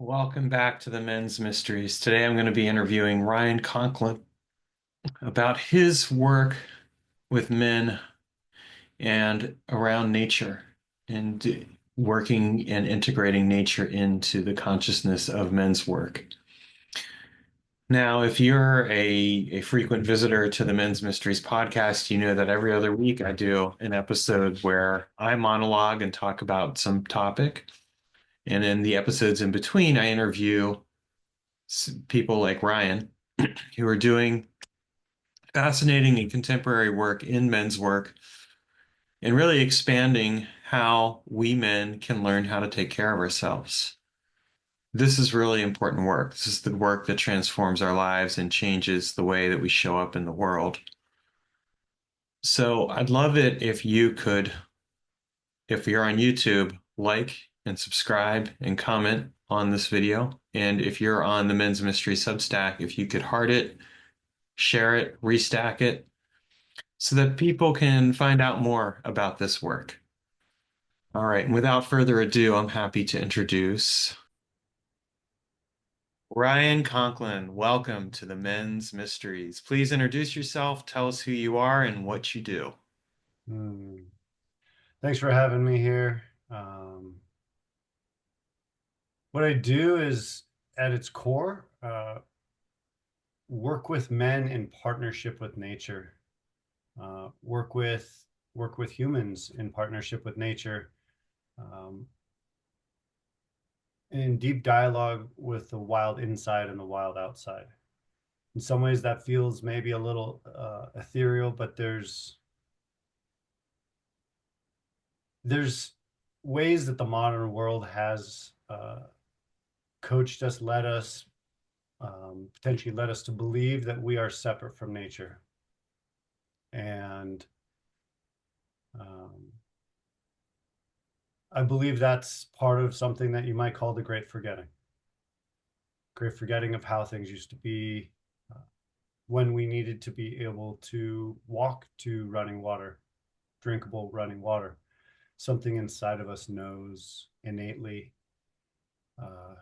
Welcome back to the Men's Mysteries. Today I'm going to be interviewing Ryan Conklin about his work with men and around nature and working and integrating nature into the consciousness of men's work. Now, if you're a frequent visitor to the Men's Mysteries podcast, you know that every other week I do an episode where I monologue and talk about some topic. And in the episodes in between, I interview people like Ryan who are doing fascinating and contemporary work in men's work and really expanding how we men can learn how to take care of ourselves. This is really important work. This is the work that transforms our lives and changes the way that we show up in the world. So I'd love it if you could, if you're on YouTube, like and subscribe and comment on this video. And if you're on the Men's Mystery Substack, if you could heart it, share it, restack it, so that people can find out more about this work. All right, and without further ado, I'm happy to introduce Ryan Conklin. Welcome to the Men's Mysteries. Please introduce yourself, tell us who you are and what you do. Hmm. Thanks for having me here. What I do is, at its core, work with men in partnership with nature. Work with humans in partnership with nature, um, in deep dialogue with the wild inside and the wild outside. In some ways, that feels maybe a little ethereal, but there's ways that the modern world has coached us, led us, potentially led us to believe that we are separate from nature. And um, I believe that's part of something that you might call the great forgetting of how things used to be, uh, when we needed to be able to walk to running water, drinkable running water. Something inside of us knows innately, uh,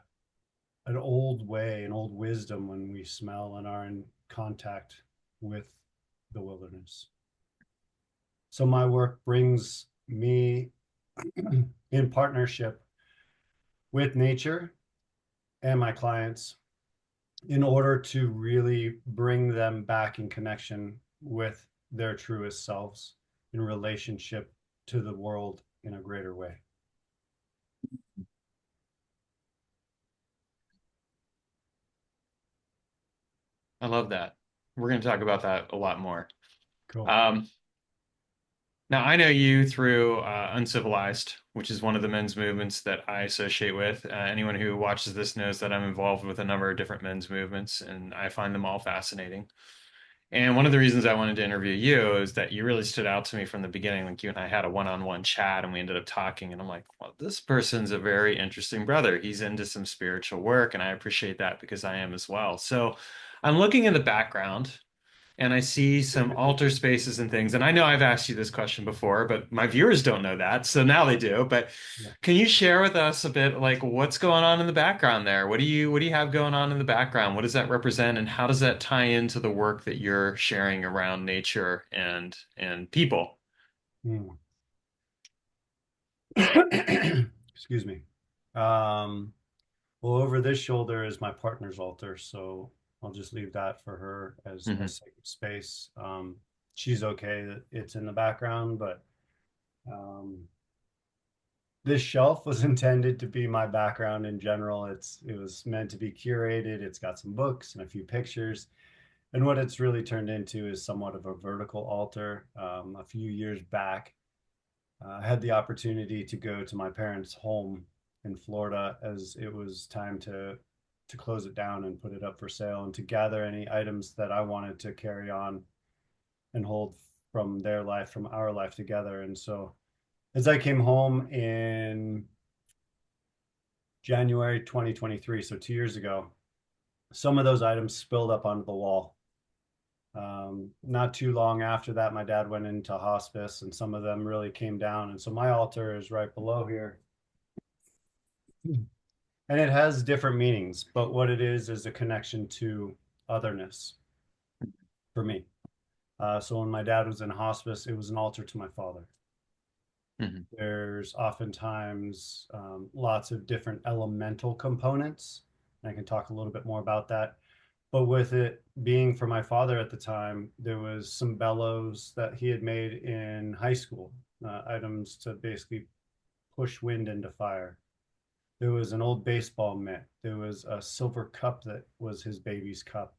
an old way, an old wisdom when we smell and are in contact with the wilderness. So my work brings me in partnership with nature and my clients in order to really bring them back in connection with their truest selves in relationship to the world in a greater way. I love that. We're going to talk about that a lot more. Cool. Um, Now, I know you through Uncivilized, which is one of the men's movements that I associate with. Anyone who watches this knows that I'm involved with a number of different men's movements, and I find them all fascinating. And one of the reasons I wanted to interview you is that you really stood out to me from the beginning. Like you and I had a one-on-one chat and we ended up talking, and I'm like, well, this person's a very interesting brother. He's into some spiritual work, and I appreciate that because I am as well. So I'm looking in the background and I see some altar spaces and things. And I know I've asked you this question before, but my viewers don't know that. So now they do. But Yeah. can you share with us a bit like what's going on in the background there? What do you have going on in the background? What does that represent and how does that tie into the work that you're sharing around nature and people? Mm. Excuse me. Um, well, over this shoulder is my partner's altar, so I'll just leave that for her as a Hmm. sacred space. She's okay that it's in the background, but um, this shelf was intended to be my background in general. It was meant to be curated. It's got some books and a few pictures. And what it's really turned into is somewhat of a vertical altar. A few years back, I had the opportunity to go to my parents' home in Florida as it was time to close it down and put it up for sale and to gather any items that I wanted to carry on and hold from their life, from our life together. And so as I came home in January 2023, so 2 years ago, some of those items spilled up onto the wall. Not too long after that, my dad went into hospice and some of them really came down. And so my altar is right below here. And it has different meanings, but what it is a connection to otherness for me. So when my dad was in hospice, it was an altar to my father. Mhm. There's oftentimes lots of different elemental components. And I can talk a little bit more about that. But with it being for my father at the time, there was some bellows that he had made in high school, items to basically push wind into fire. There was an old baseball mitt. There was a silver cup that was his baby's cup.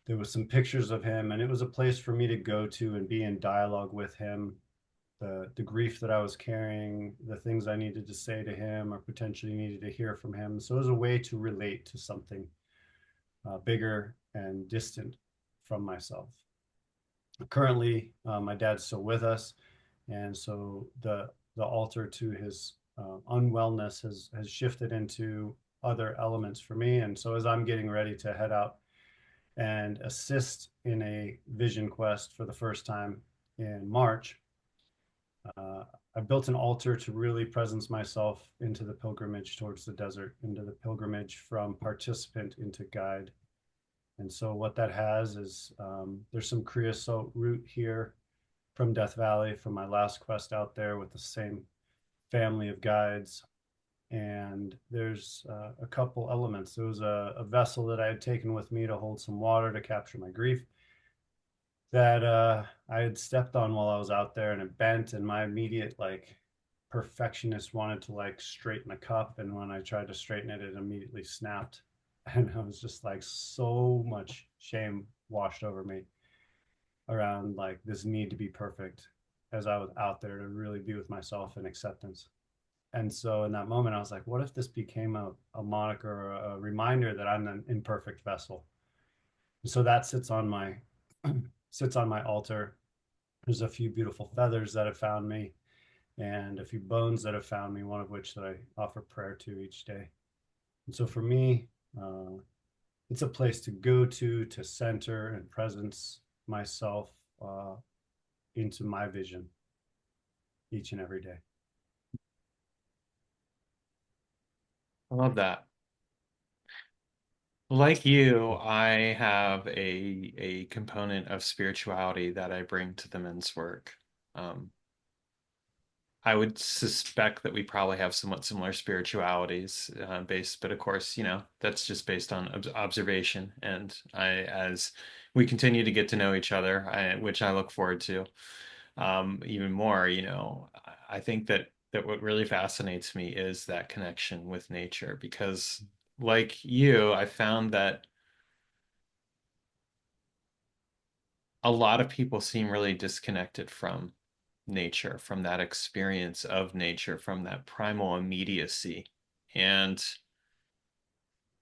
There was some pictures of him, and it was a place for me to go to and be in dialogue with him. The grief that I was carrying, the things I needed to say to him or potentially needed to hear from him. So it was a way to relate to something bigger and distant from myself. Currently, my dad's still with us, and so the altar to his unwellness has shifted into other elements for me. And so as I'm getting ready to head out and assist in a vision quest for the first time in March, uh, I built an altar to really presence myself into the pilgrimage towards the desert, into the pilgrimage from participant into guide. And so what that has is there's some creosote root here from Death Valley from my last quest out there with the same family of guides. And there's a couple elements. There was a vessel that I had taken with me to hold some water to capture my grief that I had stepped on while I was out there, and it bent, and my immediate like perfectionist wanted to like straighten the cup, and when I tried to straighten it, it immediately snapped. And I was just like, so much shame washed over me around like this need to be perfect as I was out there to really be with myself in acceptance. And so in that moment, I was like, what if this became a moniker or a reminder that I'm an imperfect vessel? And so that sits on my sits on my altar. There's a few beautiful feathers that have found me and a few bones that have found me, one of which that I offer prayer to each day. And so for me, it's a place to go to center and presence myself uh, into my vision each and every day. I love that. Like you, I have a component of spirituality that I bring to the men's work. Um, I would suspect that we probably have somewhat similar spiritualities based, but of course, that's just based on observation. And as we continue to get to know each other, which I look forward to even more, I think that what really fascinates me is that connection with nature because, like you, I found that a lot of people seem really disconnected from nature, from that experience of nature, from that primal immediacy. And,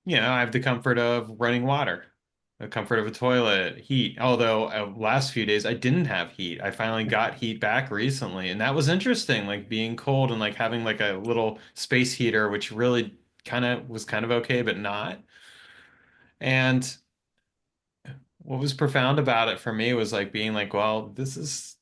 I have the comfort of running water, the comfort of a toilet, heat. Although last few days I didn't have heat. I finally got heat back recently, and that was interesting, like being cold and like having like a little space heater, which really kind of okay, but not. And what was profound about it for me was like being like, well, this is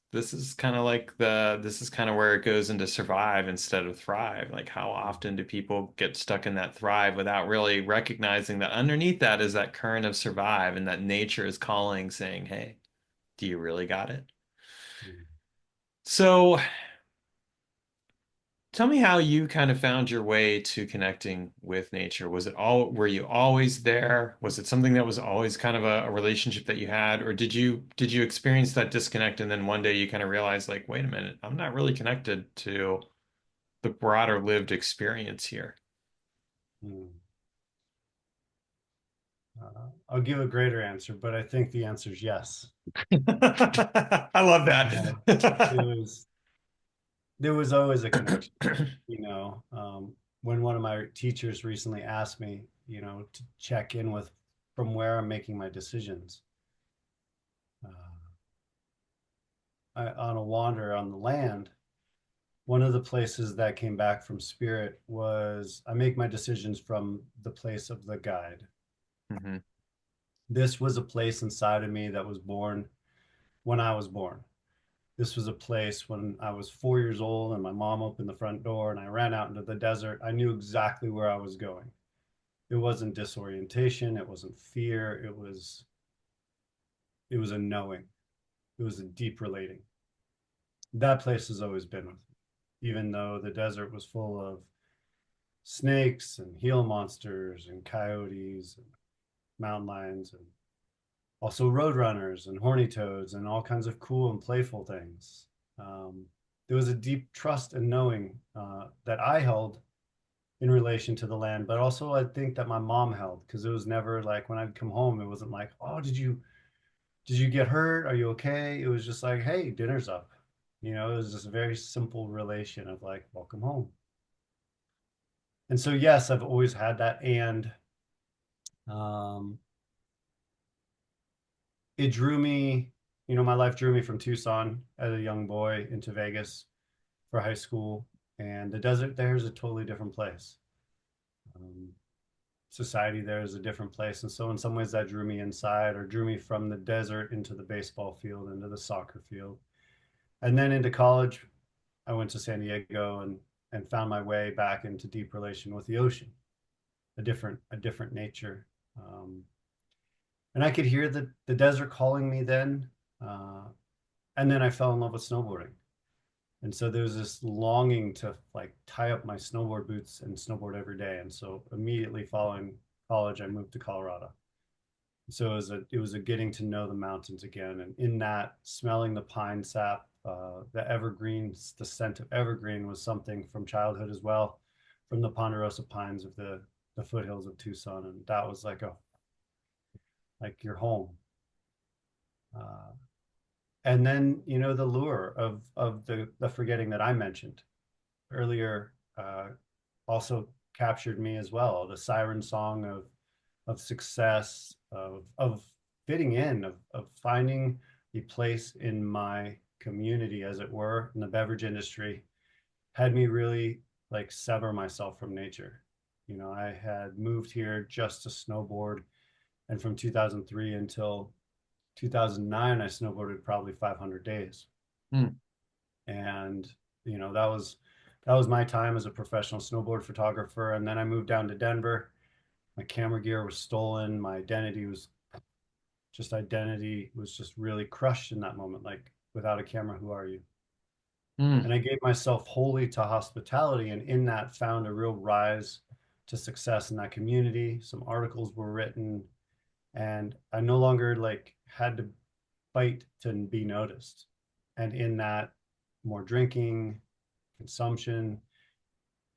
kind of like this is kind of where it goes into survive instead of thrive. Like how often do people get stuck in that thrive without really recognizing that underneath that is that current of survive and that nature is calling, saying, "Hey, do you really got it?" So tell me how you kind of found your way to connecting with nature. Were you always there? Was it something that was always kind of a relationship that you had, or did you experience that disconnect and then one day you kind of realized like, wait a minute, I'm not really connected to the broader lived experience here. Mm. I'll give a greater answer, but I think the answer is yes. I love Uh, that. it was there was always a connection, when one of my teachers recently asked me, to check in with from where I'm making my decisions. Uh, on a wander on the land, one of the places that came back from spirit was I make my decisions from the place of the guide. Mhm. This was a place inside of me that was born when I was born. This was a place when I was 4 years old and my mom opened the front door and I ran out into the desert. I knew exactly where I was going. It wasn't disorientation, it wasn't fear, it was a knowing. It was a deep relating. That place has always been with me, even though the desert was full of snakes and Gila monsters and coyotes and mountain lions and also roadrunners and horny toads and all kinds of cool and playful things. Um, there was a deep trust and knowing that I held in relation to the land, but also I think that my mom held, because it was never like when I'd come home, it wasn't like, oh, did you get hurt? Are you okay? It was just like, hey, dinner's up. It was just a very simple relation of like, welcome home. And so yes, I've always had that. And um, it drew me, my life drew me from Tucson as a young boy into Vegas for high school. And the desert there is a totally different place. Um, Society there is a different place. And so in some ways that drew me inside, or drew me from the desert into the baseball field, into the soccer field. And then into college, I went to San Diego and found my way back into deep relation with the ocean, a different nature. Um, and I could hear the desert calling me then. Uh, and then I fell in love with snowboarding. And so there was this longing to like tie up my snowboard boots and snowboard every day. And so immediately following college, I moved to Colorado. So it was a getting to know the mountains again, and in that, smelling the pine sap, the evergreens, the scent of evergreen was something from childhood as well, from the ponderosa pines of the foothills of Tucson, and that was like your home. Uh, and then the lure of the forgetting that I mentioned earlier also captured me as well. The siren song of success, of fitting in, of finding a place in my community, as it were, in the beverage industry, had me really like sever myself from nature. I had moved here just to snowboard, and from 2003 until 2009, I snowboarded probably 500 days. Hmm. And that was my time as a professional snowboard photographer. And then I moved down to Denver. My camera gear was stolen. My identity was just really crushed in that moment. Like, without a camera, who are you? Hmm. And I gave myself wholly to hospitality, and in that found a real rise to success in that community. Some articles were written, and I no longer like had to fight to be noticed. And in that, more drinking, consumption.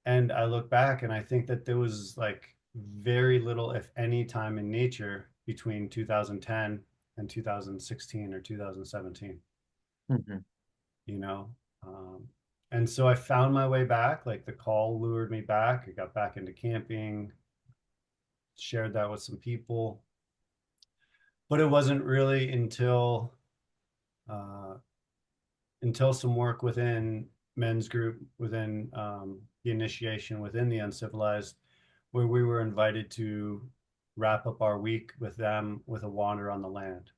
And I look back and I think that there was like very little, if any, time in nature between 2010 and 2016 or 2017, Mhm. you know? Um, and so I found my way back, like the call lured me back. I got back into camping, shared that with some people. But it wasn't really uh, until some work within men's group, within the initiation, within the uncivilized, where we were invited to wrap up our week with them with a wander on the land,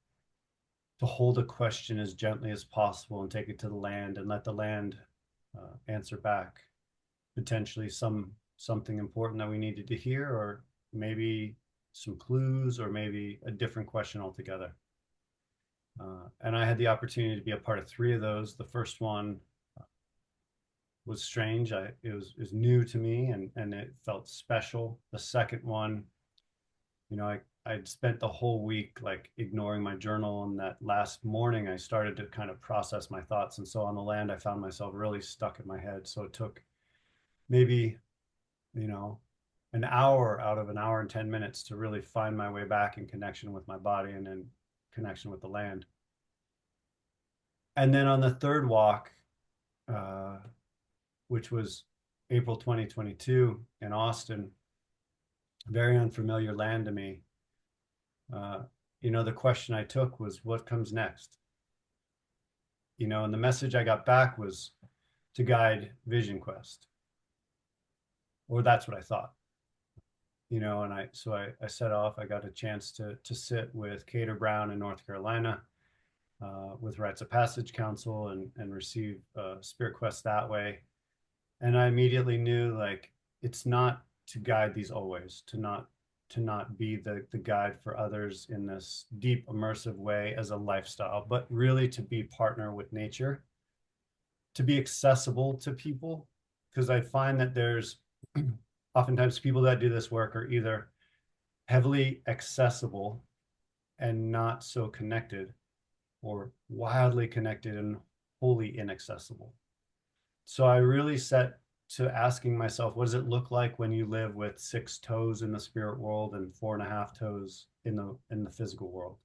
to hold a question as gently as possible and take it to the land and let the land answer back, potentially something important that we needed to hear, or maybe some clues, or maybe a different question altogether. And I had the opportunity to be a part of three of those. The first one was strange. It was new to me, and it felt special. The second one, I'd spent the whole week like ignoring my journal, and that last morning I started to kind of process my thoughts. And so on the land, I found myself really stuck in my head. So it took maybe, you know, an hour out of an hour and 10 minutes to really find my way back in connection with my body and in connection with the land. And then on the third walk, uh, which was April 2022 in Austin, very unfamiliar land to me. Uh, the question I took was, what comes next? And the message I got back was to guide Vision Quest, or that's what I thought. And I set off. I got a chance to sit with Cater Brown in North Carolina, with Rites of Passage Council, and receive Spirit Quest that way. And I immediately knew, like, it's not to guide these always, to not to not be the guide for others in this deep immersive way as a lifestyle, but really to be partner with nature, to be accessible to people. Because I find that there's oftentimes people that do this work are either heavily accessible and not so connected, or wildly connected and wholly inaccessible. So I really set to asking myself, what does it look like when you live with 6 toes in the spirit world and 4.5 toes in the physical world?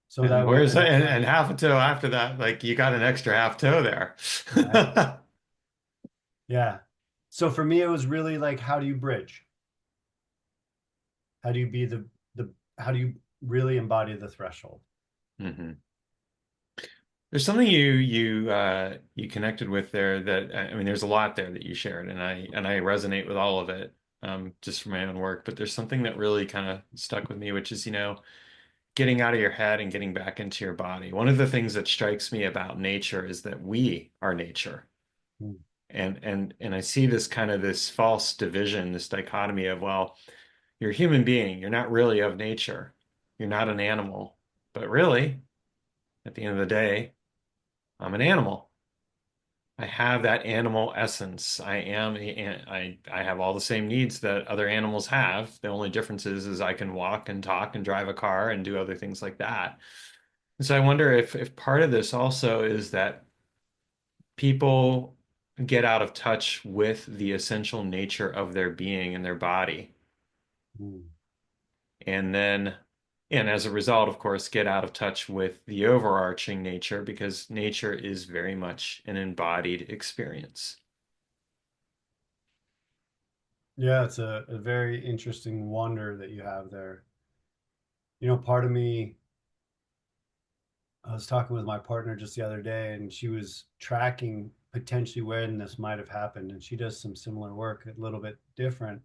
So And that way, where's over and time, half a toe after that, like you got an extra half toe there. yeah, yeah. So for me, it was really like, how do you bridge? How do you be the how do you really embody the threshold? hmm There's something you connected with there that I mean there's a lot there that you shared and I resonate with all of it just from my own work, but there's something that really kind of stuck with me, which is, getting out of your head and getting back into your body. One of the things that strikes me about nature is that we are nature. Mm, And I see this false division, this dichotomy of, well, you're a human being, you're not really of nature. You're not an animal. But really, at the end of the day, I'm an animal. I have that animal essence. I have all the same needs that other animals have. The only difference is I can walk and talk and drive a car and do other things like that. And so I wonder if part of this also is that people get out of touch with the essential nature of their being and their body. mm. And then, and as a result, of course, get out of touch with the overarching nature because nature is very much an embodied experience. Yeah, it's a very interesting wonder that you have there. You know, part of me, I was talking with my partner just the other day, and she was tracking potentially when this might have happened. And she does some similar work, a little bit different.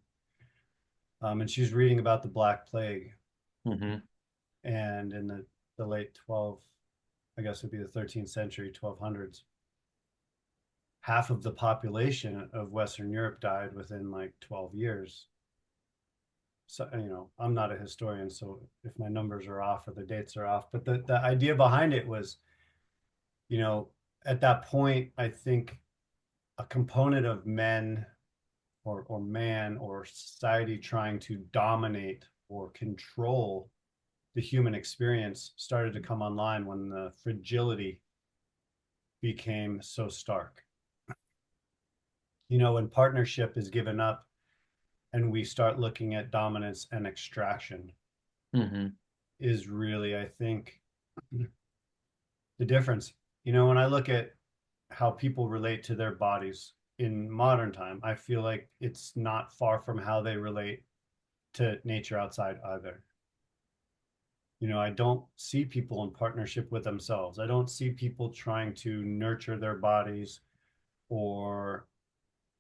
And she's reading about the Black Plague. hmm And in the late 12, I guess it would be the 13th century, 1200s, half of the population of Western Europe died within like 12 years. So, I'm not a historian, so if my numbers are off or the dates are off, but the idea behind it was, you know, at that point, I think a component of men or man or society trying to dominate or control the human experience started to come online when the fragility became so stark. When partnership is given up and we start looking at dominance and extraction hmm is really, I think, the difference. When I look at how people relate to their bodies in modern time, I feel like it's not far from how they relate to nature outside either. I don't see people in partnership with themselves. I don't see people trying to nurture their bodies or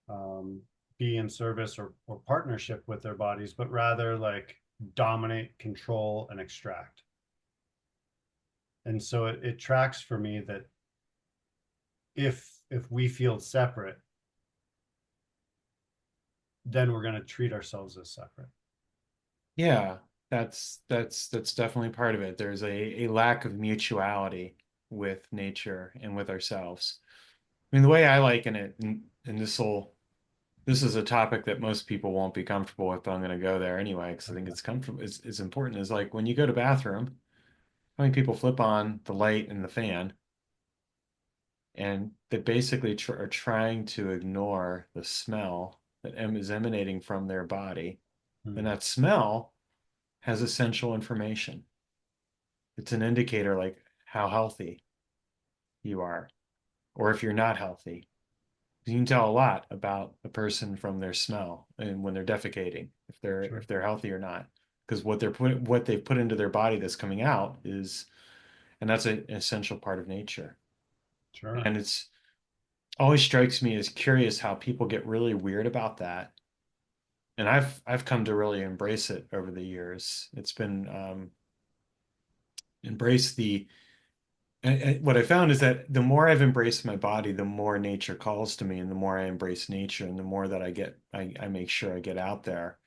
um, be in service or partnership with their bodies, but rather like dominate, control, and extract. And so it tracks for me that if we feel separate, then we're going to treat ourselves as separate. Yeah, that's definitely part of it. There's a lack of mutuality with nature and with ourselves. I mean, the way I liken it, and this is a topic that most people won't be comfortable with, but I'm going to go there anyway because I think Okay. it's comfortable. It's important. Is like when you go to bathroom, how many people flip on the light and the fan, and they basically are trying to ignore the smell that is emanating from their body, and Hmm. that smell has essential information. It's an indicator like how healthy you are, or if you're not healthy. You can tell a lot about a person from their smell and when they're defecating, Sure. if they're healthy or not. Because what they've put into their body that's coming out is, and that's an essential part of nature. Sure. And it's always strikes me as curious how people get really weird about that. And I've come to really embrace it over the years. It's been embrace the what I found is that the more I've embraced my body, the more nature calls to me, and the more I embrace nature, and the more that I make sure I get out there.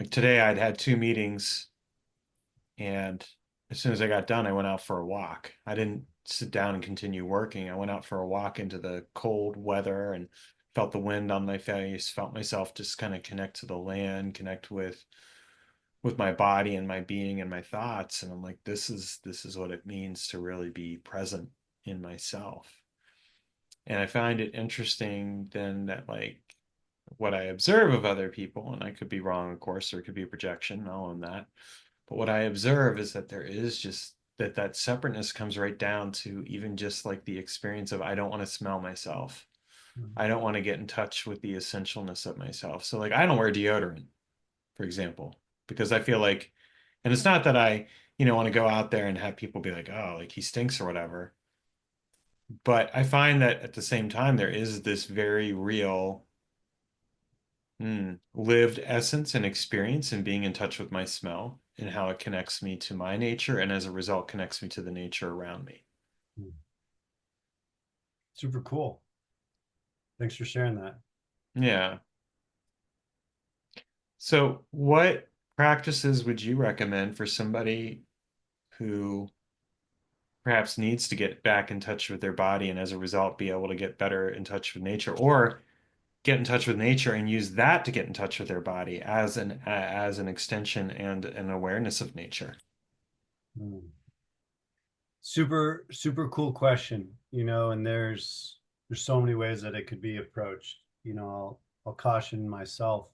Like today, I'd had two meetings, and as soon as I got done, I went out for a walk. I didn't sit down and continue working. I went out for a walk into the cold weather and felt the wind on my face, felt myself just kind of connect to the land, connect with my body and my being and my thoughts. And I'm like, this is what it means to really be present in myself. And I find it interesting then that like what I observe of other people, and I could be wrong, of course, there could be a projection, I'll own that. But what I observe is that there is just that separateness comes right down to even just like the experience of I don't want to smell myself. Mhm. I don't want to get in touch with the essentialness of myself. So like I don't wear deodorant, for example, because I feel like, and it's not that I, want to go out there and have people be like, oh, like he stinks or whatever. But I find that at the same time, there is this very real lived essence and experience in being in touch with my smell and how it connects me to my nature and as a result connects me to the nature around me. Mm. Super cool. Thanks for sharing that. Yeah. So, what practices would you recommend for somebody who perhaps needs to get back in touch with their body and as a result be able to get better in touch with nature or get in touch with nature and use that to get in touch with their body as an extension and an awareness of nature? Mm. Super, super cool question, and there's so many ways that it could be approached. I'll caution myself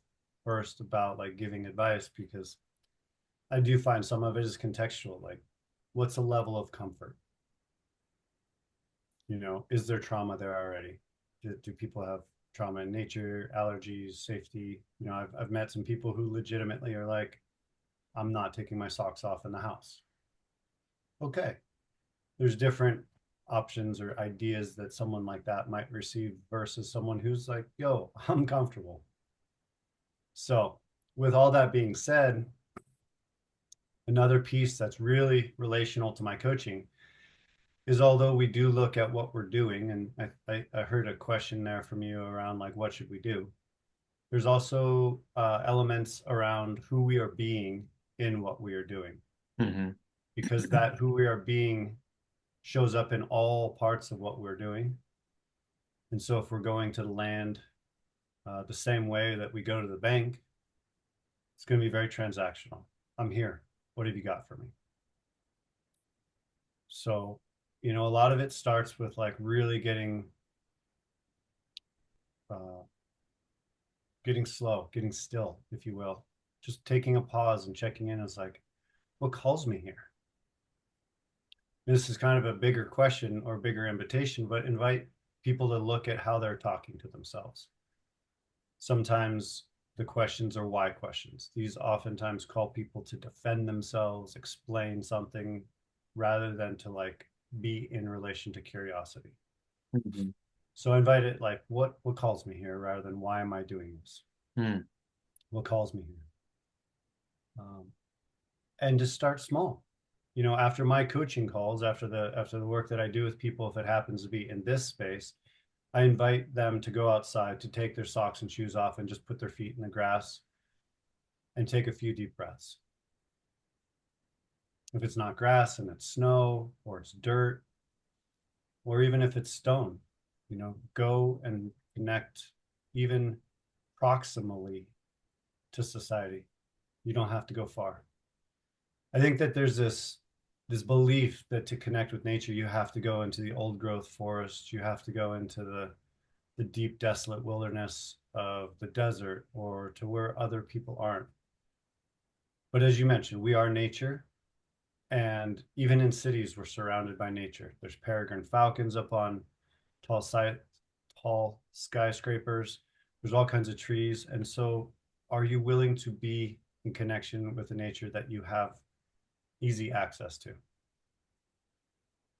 first about like giving advice because I do find some of it is contextual. Like, what's the level of comfort? Is there trauma there already? Do people have trauma in nature, allergies, safety? I've met some people who legitimately are like, I'm not taking my socks off in the house. Okay, there's different options or ideas that someone like that might receive versus someone who's like, yo, I'm comfortable. So, with all that being said, another piece that's really relational to my coaching is although we do look at what we're doing, and I heard a question there from you around like, what should we do? There's also elements around who we are being in what we are doing, Hmm. because that who we are being shows up in all parts of what we're doing. And so if we're going to land the same way that we go to the bank, it's going to be very transactional. I'm here. What have you got for me? So, a lot of it starts with like really uh, getting slow, getting still, if you will, just taking a pause and checking in is like, what calls me here? This is kind of a bigger question or bigger invitation, but invite people to look at how they're talking to themselves. Sometimes the questions are why questions. These oftentimes call people to defend themselves, explain something, rather than to like be in relation to curiosity. Hmm. So I invite it like, what calls me here, rather than why am I doing this? Hmm. What calls me here? And just start small. After my coaching calls, after the work that I do with people, if it happens to be in this space, I invite them to go outside, to take their socks and shoes off and just put their feet in the grass and take a few deep breaths. If it's not grass and it's snow or it's dirt, or even if it's stone, go and connect even proximally to society. You don't have to go far. I think that there's this belief that to connect with nature, you have to go into the old growth forest, you have to go into the deep desolate wilderness of the desert or to where other people aren't. But as you mentioned, we are nature. And even in cities, we're surrounded by nature. There's peregrine falcons up on tall side, tall skyscrapers. There's all kinds of trees. And so are you willing to be in connection with the nature that you have easy access to?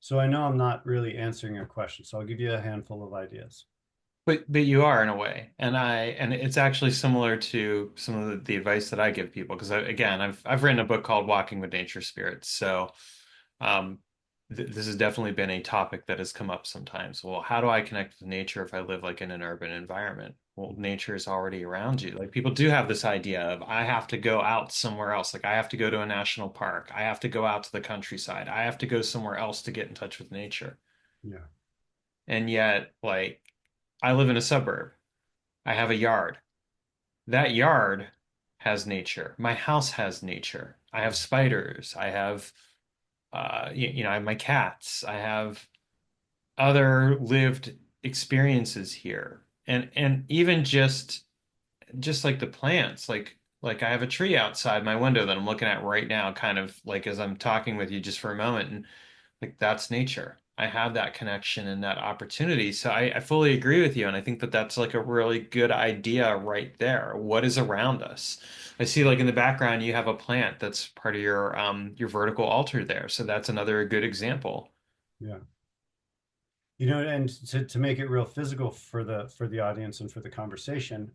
So I know I'm not really answering your question, so I'll give you a handful of ideas. But you are in a way, and it's actually similar to some of the advice that I give people because again I've written a book called Walking with Nature Spirits, so um, this has definitely been a topic that has come up sometimes. Well, how do I connect with nature if I live like in an urban environment? well, nature is already around you. Like people do have this idea of I have to go out somewhere else. Like I have to go to a national park. I have to go out to the countryside. I have to go somewhere else to get in touch with nature. Yeah. And yet, like I live in a suburb. I have a yard. That yard has nature. My house has nature. I have spiders. I have I have my cats. I have other lived experiences here. And even just like the plants, like I have a tree outside my window that I'm looking at right now, kind of like as I'm talking with you just for a moment, and like that's nature. I have that connection and that opportunity. So I fully agree with you. And I think that that's like a really good idea right there. What is around us? I see like in the background, you have a plant that's part of your vertical altar there. So that's another good example. Yeah. You know, and to make it real physical for the audience and for the conversation,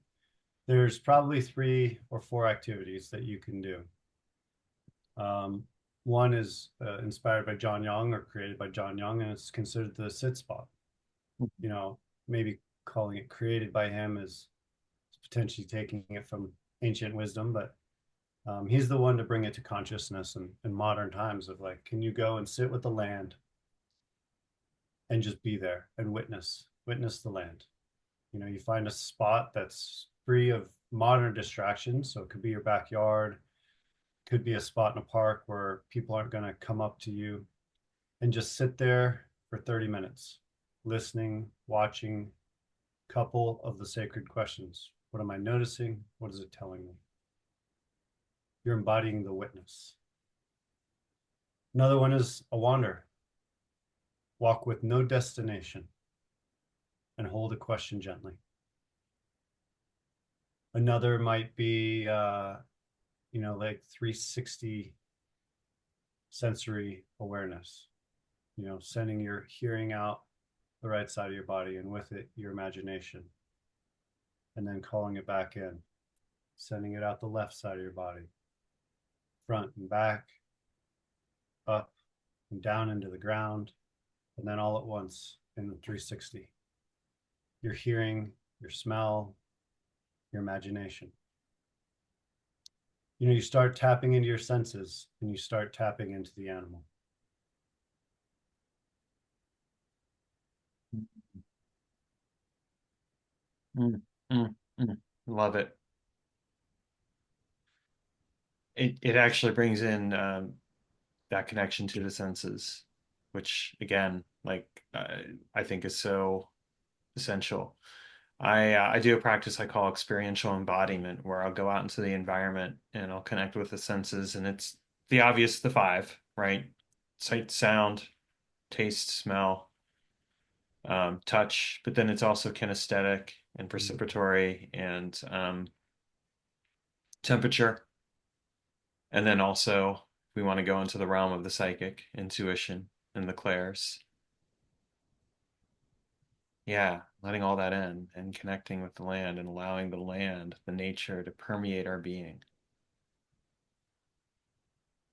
there's probably 3 or 4 activities that you can do. Um, One is inspired by John Young or created by John Young, and it's considered the sit spot. You know, maybe calling it created by him is potentially taking it from ancient wisdom, but he's the one to bring it to consciousness in modern times of like, can you go and sit with the land and just be there and witness the land? You know, you find a spot that's free of modern distractions. So it could be your backyard, could be a spot in a park where people aren't going to come up to you, and just sit there for 30 minutes, listening, watching a couple of the sacred questions. What am I noticing? What is it telling me? You're embodying the witness. Another one is a wander, walk with no destination and hold a question gently. Another might be, like 360 sensory awareness, sending your hearing out the right side of your body and with it, your imagination, and then calling it back in, sending it out the left side of your body, front and back, up and down into the ground, and then all at once in the 360. Your hearing, your smell, your imagination. You start tapping into your senses and you start tapping into the animal. Mm, mm, mm. Love it. It actually brings in that connection to the senses, which again, I think is so essential. I do a practice I call experiential embodiment, where I'll go out into the environment and I'll connect with the senses, and it's the obvious, the five, right? Sight, sound, taste, smell, touch, but then it's also kinesthetic and percipitory and temperature. And then also, we want to go into the realm of the psychic, intuition, and the clairs. Yeah, letting all that in and connecting with the land and allowing the land, the nature to permeate our being.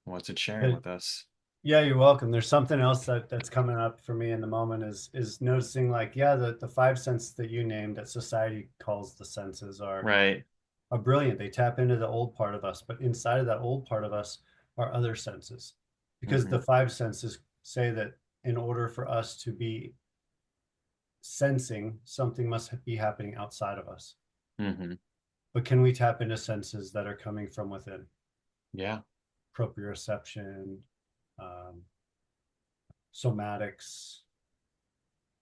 What's it sharing But with us? yeah, you're welcome. There's something else that's coming up for me in the moment is noticing like, yeah, the 5 senses that you named that society calls the senses Right. are brilliant. They tap into the old part of us, but inside of that old part of us are other senses. Because Mm-hmm. the 5 senses say that in order for us to be sensing, something must be happening outside of us. Mm-hmm. But can we tap into senses that are coming from within? Yeah. Proprioception, um, somatics,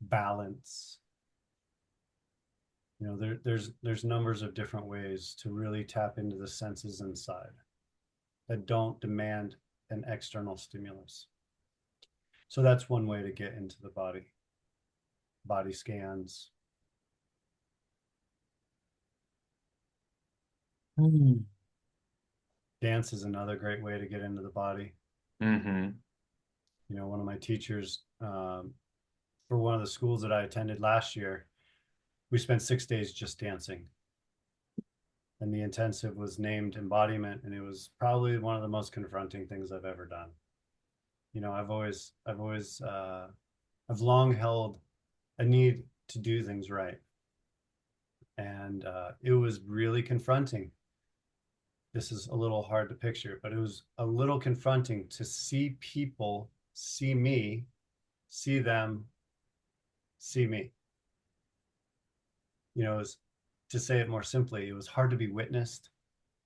balance. There's numbers of different ways to really tap into the senses inside that don't demand an external stimulus. So that's one way to get into the body. Body scans. Mm. Dance is another great way to get into the body. Mm-hmm. One of my teachers for one of the schools that I attended last year, we spent 6 days just dancing. And the intensive was named embodiment, and it was probably one of the most confronting things I've ever done. I've long held a need to do things right. And it was really confronting. This is a little hard to picture, but it was a little confronting to see people see me, see them, see me. It was, to say it more simply, it was hard to be witnessed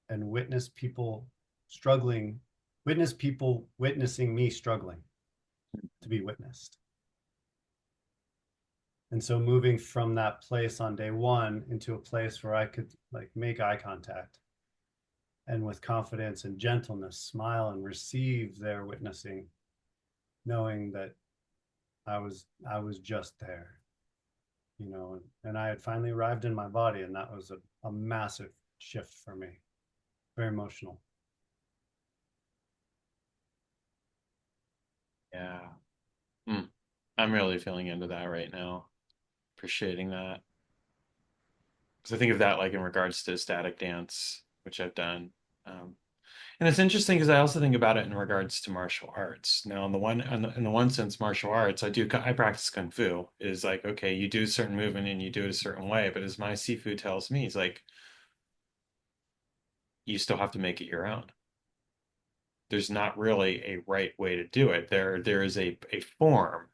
and witness people struggling, witness people witnessing me struggling to be witnessed. And so moving from that place on day one into a place where I could like make eye contact and with confidence and gentleness smile and receive their witnessing, knowing that I was just there, and I had finally arrived in my body, and that was a massive shift for me, very emotional. Yeah. Mm. I'm really feeling into that right now. Appreciating that. Because I think of that like in regards to static dance, which I've done. Um, and it's interesting because I also think about it in regards to martial arts. Now, in the one sense, martial arts, I practice kung fu. Is like, okay, you do a certain movement and you do it a certain way, but as my Sifu tells me, it's like you still have to make it your own. There's not really a right way to do it. There is a form,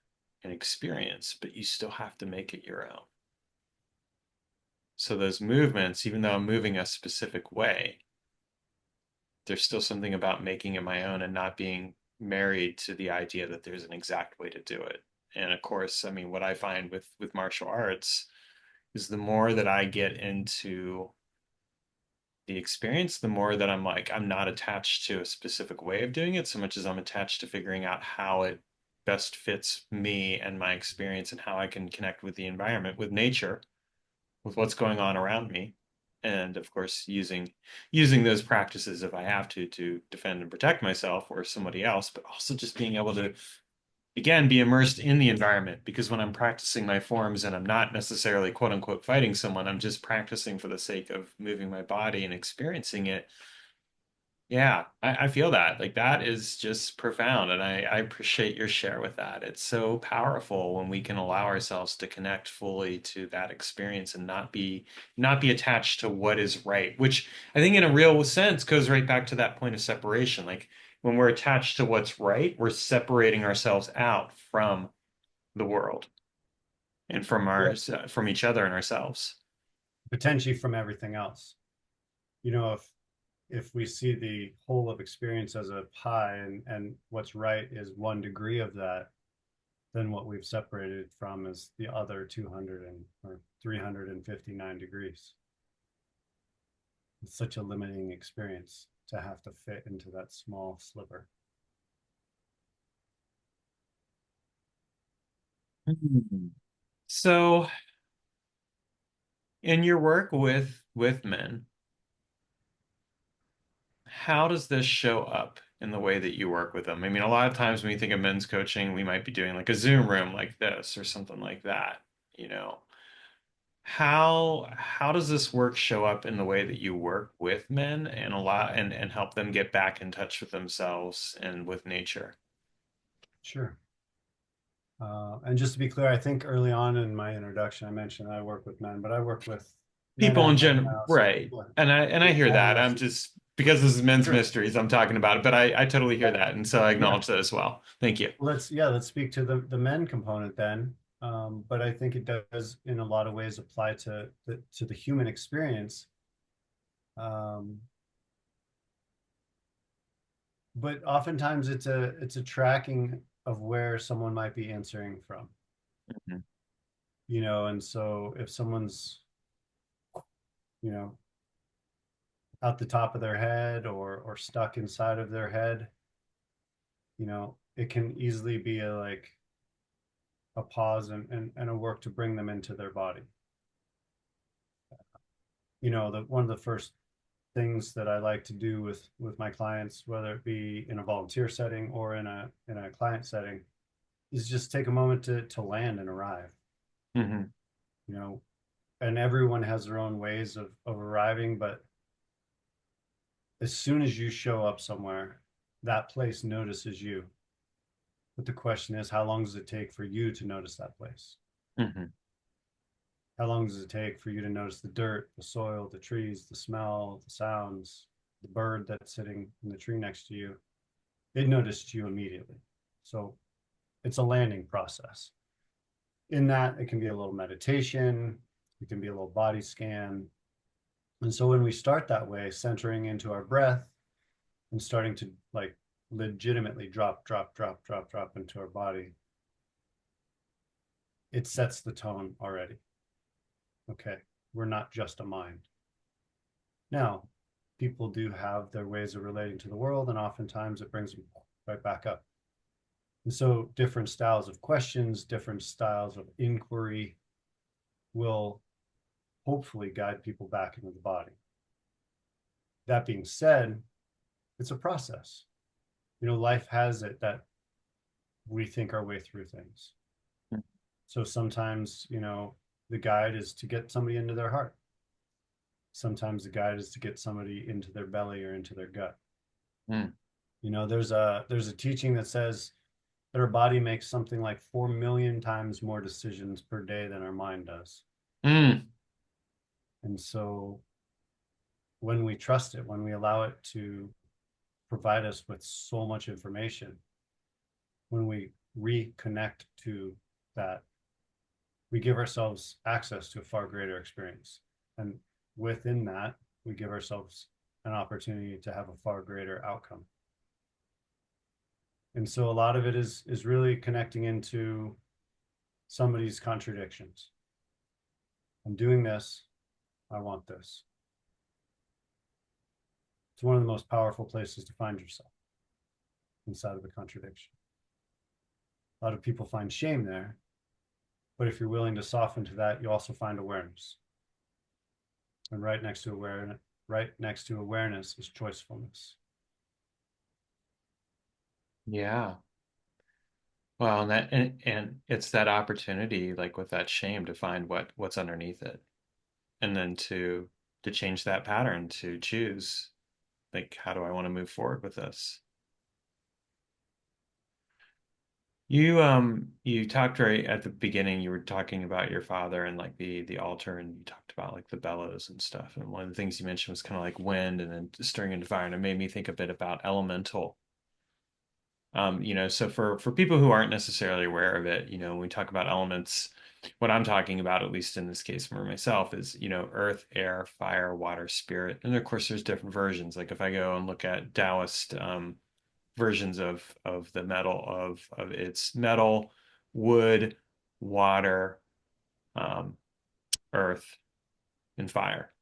an experience, but you still have to make it your own. So those movements, even though I'm moving a specific way, there's still something about making it my own and not being married to the idea that there's an exact way to do it. And of course, I mean, what I find with martial arts is the more that I get into the experience, the more that I'm like, I'm not attached to a specific way of doing it so much as I'm attached to figuring out how it best fits me and my experience and how I can connect with the environment, with nature, with what's going on around me. And of course, using those practices if I have to defend and protect myself or somebody else, but also just being able to again be immersed in the environment because when I'm practicing my forms and I'm not necessarily quote unquote fighting someone, I'm just practicing for the sake of moving my body and experiencing it. Yeah, I feel that. Like that is just profound. And I appreciate your share with that. It's so powerful when we can allow ourselves to connect fully to that experience and not be attached to what is right, which I think in a real sense goes right back to that point of separation. Like when we're attached to what's right, we're separating ourselves out from the world and Yeah, from each other and ourselves. potentially from everything else. If we see the whole of experience as a pie, and what's right is 1 degree of that, then what we've separated from is the other 200 or 359 degrees. It's such a limiting experience to have to fit into that small sliver. Mhm. So in your work with men, how does this show up in the way that you work with them? I mean, a lot of times when you think of men's coaching, we might be doing like a Zoom room like this or something like that, you know. How does this work show up in the way that you work with men and and help them get back in touch with themselves and with nature? Sure. And just to be clear, I think early on in my introduction, I mentioned I work with men, but I work with men People in and women. general, I also right. work And I with hear that. I'm animals. just because this is men's Sure. mysteries, I'm talking about it, but I totally hear Yeah. that. And so I Yeah. acknowledge that as well. Thank you. Let's speak to the men component then. But I think it does in a lot of ways apply to the human experience. Um, but oftentimes it's a tracking of where someone might be answering from, Mhm. and so if someone's, you know, out the top of their head or stuck inside of their head, it can easily be a pause and a work to bring them into their body. One of the first things that I like to do with my clients, whether it be in a volunteer setting or in a client setting, is just take a moment to land and arrive. Mhm. You know, and everyone has their own ways of arriving, but as soon as you show up somewhere, that place notices you. But the question is, how long does it take for you to notice that place? Mhm. How long does it take for you to notice the dirt, the soil, the trees, the smell, the sounds, the bird that's sitting in the tree next to you? It noticed you immediately. So it's a landing process. In that, it can be a little meditation, it can be a little body scan. And so when we start that way, centering into our breath and starting to like legitimately drop into our body, it sets the tone already. Okay, we're not just a mind. Now, people do have their ways of relating to the world, and oftentimes it brings them right back up. And so, different styles of questions, different styles of inquiry will hopefully guide people back into the body. That being said, it's a process. Life has it that we think our way through things. So sometimes, the guide is to get somebody into their heart. Sometimes the guide is to get somebody into their belly or into their gut. Mm. There's a teaching that says that our body makes something like 4 million times more decisions per day than our mind does. Mm. And so when we trust it, when we allow it to provide us with so much information, when we reconnect to that, we give ourselves access to a far greater experience. And within that, we give ourselves an opportunity to have a far greater outcome. And so a lot of it is really connecting into somebody's contradictions. I'm doing this, I want this. It's one of the most powerful places to find yourself, inside of a contradiction. A lot of people find shame there, but if you're willing to soften to that, you also find awareness. And right next to awareness is choicefulness. Yeah. Well, and it's that opportunity, like with that shame, to find what's underneath it, and then to change that pattern, to choose, like, how do I want to move forward with this? You talked right at the beginning, you were talking about your father and like the altar, and you talked about like the bellows and stuff. And one of the things you mentioned was kind of like wind and then stirring into fire, and it made me think a bit about elemental. So for people who aren't necessarily aware of it, when we talk about elements, what I'm talking about, at least in this case for myself, is, earth, air, fire, water, spirit. And of course, there's different versions. Like if I go and look at Taoist versions of the metal of its metal, wood, water, um, earth, and fire.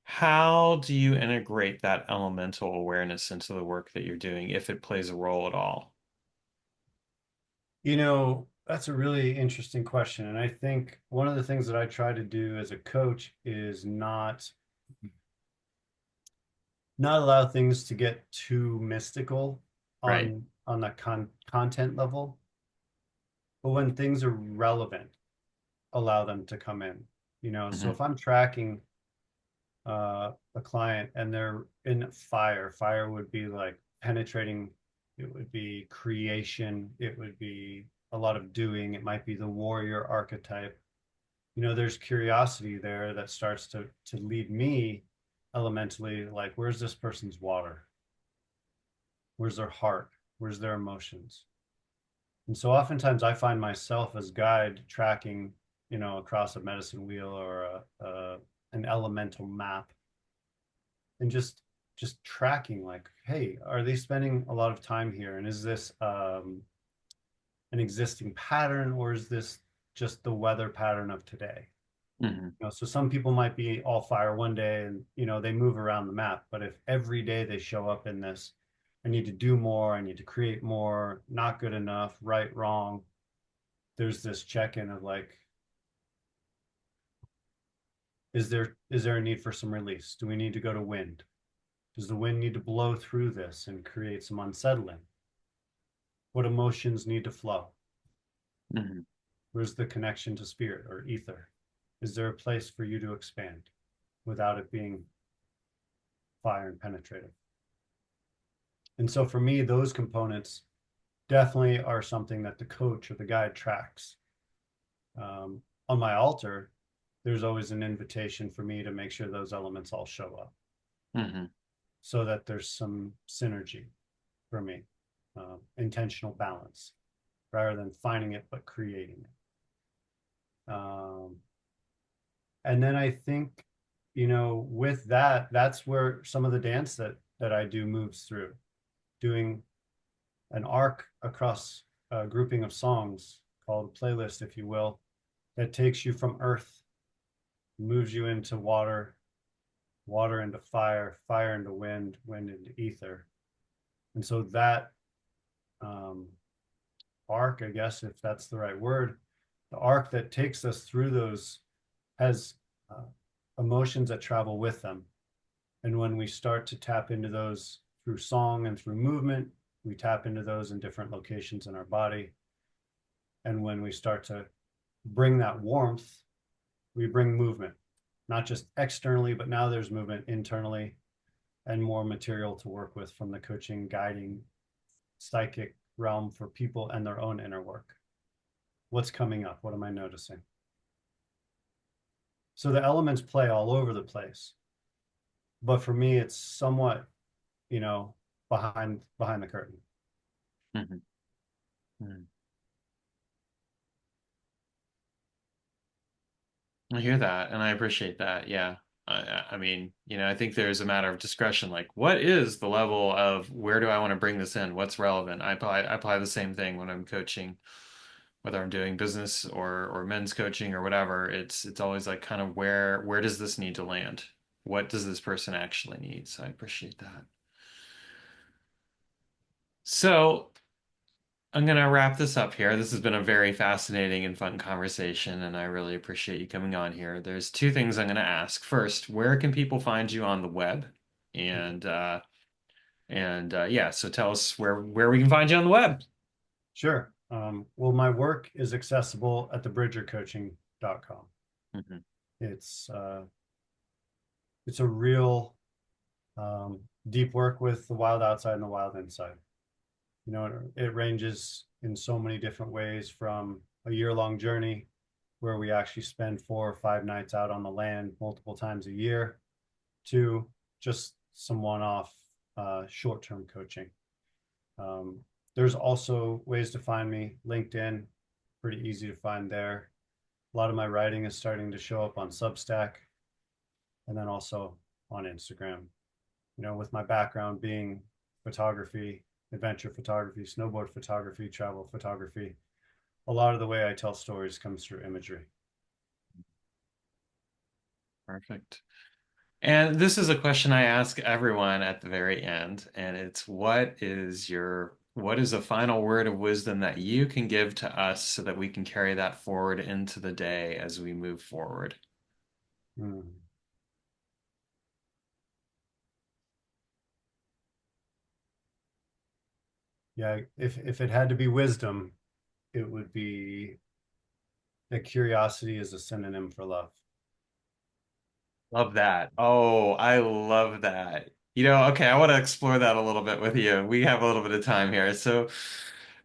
How do you integrate that elemental awareness into the work that you're doing, if it plays a role at all? That's a really interesting question. And I think one of the things that I try to do as a coach is not allow things to get too mystical Right. on the content level, but when things are relevant, allow them to come in. So Hmm. if I'm tracking a client and they're in fire, fire would be like penetrating, it would be creation, it would be a lot of doing, it might be the warrior archetype. There's curiosity there that starts to lead me elementally, like, where's this person's water? Where's their heart? Where's their emotions? And so oftentimes I find myself as guide tracking, across a medicine wheel or an elemental map, and just tracking, like, hey, are they spending a lot of time here? And is this an existing pattern, or is this just the weather pattern of today? Hmm. So some people might be all fire one day and they move around the map, but if every day they show up in this, I need to do more, I need to create more, not good enough, right, wrong, there's this check-in of like, is there a need for some release? Do we need to go to wind? Does the wind need to blow through this and create some unsettling? What emotions need to flow? Hmm. Where's the connection to spirit or ether? Is there a place for you to expand without it being fire and penetrative? And so for me, those components definitely are something that the coach or the guide tracks. On my altar, there's always an invitation for me to make sure those elements all show up Hmm. so that there's some synergy for me, intentional balance rather than finding it but creating it. And then I think, with that, that's where some of the dance that I do moves through, doing an arc across a grouping of songs called a playlist, if you will, that takes you from earth, moves you into water, water into fire, fire into wind, wind into ether. And so that um, arc, I guess, if that's the right word, the arc that takes us through those has uh, emotions that travel with them. And when we start to tap into those through song and through movement, we tap into those in different locations in our body. And when we start to bring that warmth, we bring movement, not just externally, but now there's movement internally and more material to work with from the coaching, guiding, psychic realm for people and their own inner work. What's coming up? What am I noticing? So the elements play all over the place. But for me, it's somewhat, you know, behind the curtain. Hmm. Hmm. I hear that, and I appreciate that. Yeah. I mean, I think there's a matter of discretion. Like, what is the level of where do I want to bring this in? What's relevant? I apply the same thing when I'm coaching, whether I'm doing business or men's coaching or whatever. It's always like kind of where does this need to land? What does this person actually need? So I appreciate that. So I'm going to wrap this up here. This has been a very fascinating and fun conversation, and I really appreciate you coming on here. There's two things I'm going to ask. First, where can people find you on the web? And yeah, so tell us where we can find you on the web. Sure. Well, my work is accessible at thebridgercoaching.com. Mhm. It's it's a real deep work with the wild outside and the wild inside. It ranges in so many different ways, from a year-long journey where we actually spend 4 or 5 nights out on the land multiple times a year to just some one-off short-term coaching. Um, there's also ways to find me. LinkedIn, pretty easy to find there. A lot of my writing is starting to show up on Substack and then also on Instagram. With my background being photography, adventure photography, snowboard photography, travel photography, a lot of the way I tell stories comes through imagery. Perfect. And this is a question I ask everyone at the very end, and it's what is a final word of wisdom that you can give to us so that we can carry that forward into the day as we move forward? Mm. Yeah, if it had to be wisdom, it would be that curiosity is a synonym for love. Love that. Oh, I love that. Okay, I want to explore that a little bit with you. We have a little bit of time here. So,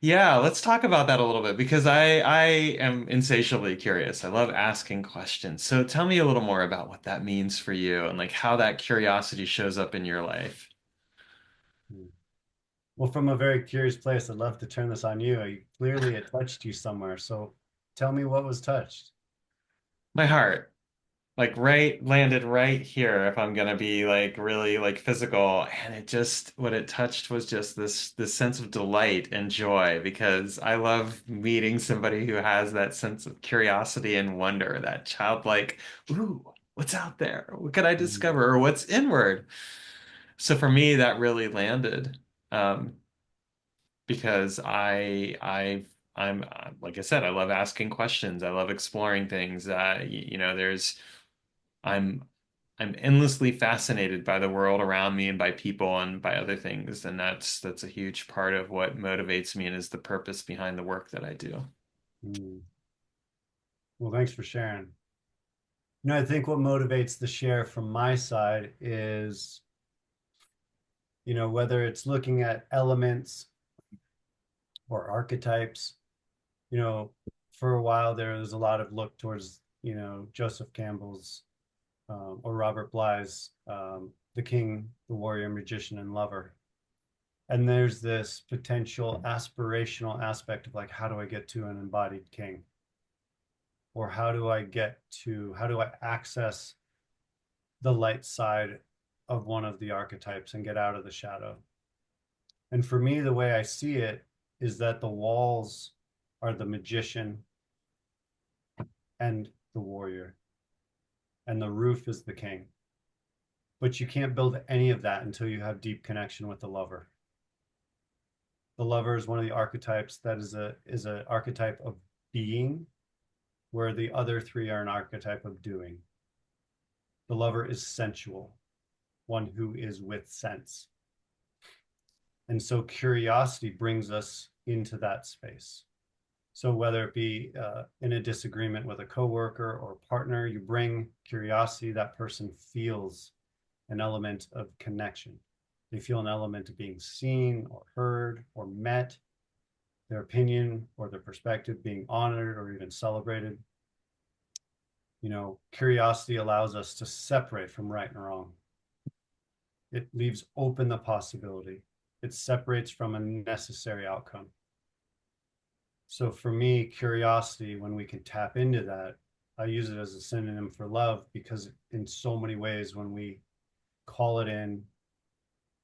yeah, let's talk about that a little bit because I am insatiably curious. I love asking questions. So, tell me a little more about what that means for you and like how that curiosity shows up in your life. Mm. Well, from a very curious place, I'd love to turn this on you. Clearly, it touched you somewhere. So tell me what was touched. My heart. Like landed right here if I'm gonna be like really like physical. And it just what it touched was just this sense of delight and joy because I love meeting somebody who has that sense of curiosity and wonder, that childlike, ooh, what's out there? What could I Mm, discover? Or what's inward? So for me, that really landed. Um, because I'm like I said, I love asking questions. I love exploring things. There's I'm I'm endlessly fascinated by the world around me and by people and by other things, and that's a huge part of what motivates me and is the purpose behind the work that I do. mm. Well, thanks for sharing. I think what motivates the share from my side is, whether it's looking at elements or archetypes, you know, for a while there was a lot of look towards Joseph Campbell's or Robert Bly's The King, the Warrior, Magician, and Lover. And there's this potential aspirational aspect of like, how do I get to an embodied king? Or how do I access the light side of one of the archetypes and get out of the shadow? And for me, the way I see it is that the walls are the magician and the warrior, and the roof is the king. But you can't build any of that until you have deep connection with the lover. The lover is one of the archetypes that is a archetype of being, where the other three are an archetype of doing. The lover is sensual, one who is with sense. And so curiosity brings us into that space. So whether it be in a disagreement with a coworker or partner, you bring curiosity, that person feels an element of connection. They feel an element of being seen or heard or met, their opinion or their perspective being honored or even celebrated. Curiosity allows us to separate from right and wrong. It leaves open the possibility. It separates from a necessary outcome. So for me, curiosity, when we can tap into that, I use it as a synonym for love, because in so many ways, when we call it in,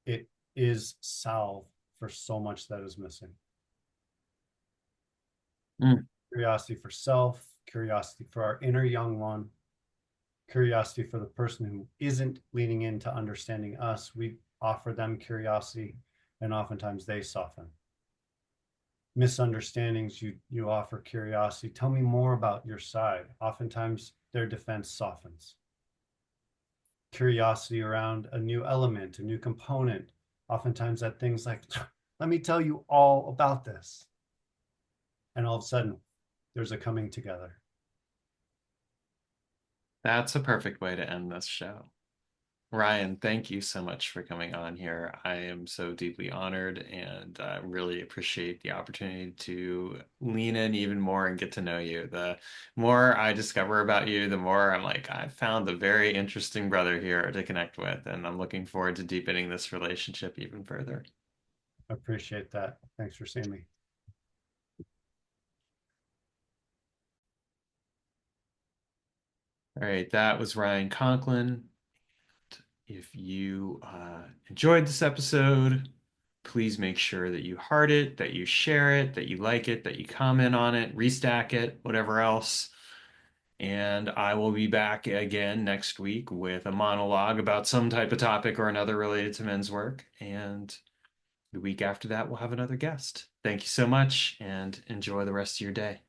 it is salve for so much that is missing. Mm. Curiosity for self, curiosity for our inner young one, curiosity for the person who isn't leaning into understanding us. We offer them curiosity, and oftentimes they soften. Misunderstandings, you offer curiosity. Tell me more about your side. Oftentimes their defense softens. Curiosity around a new element, a new component. Oftentimes that thing's like, let me tell you all about this. And all of a sudden, there's a coming together. That's a perfect way to end this show. Ryan, thank you so much for coming on here. I am so deeply honored and really appreciate the opportunity to lean in even more and get to know you. The more I discover about you, the more I'm like, I've found a very interesting brother here to connect with, and I'm looking forward to deepening this relationship even further. I appreciate that. Thanks for seeing me. All right, that was Ryan Conklin. If you enjoyed this episode, please make sure that you heart it, that you share it, that you like it, that you comment on it, restack it, whatever else. And I will be back again next week with a monologue about some type of topic or another related to men's work. And the week after that, we'll have another guest. Thank you so much and enjoy the rest of your day.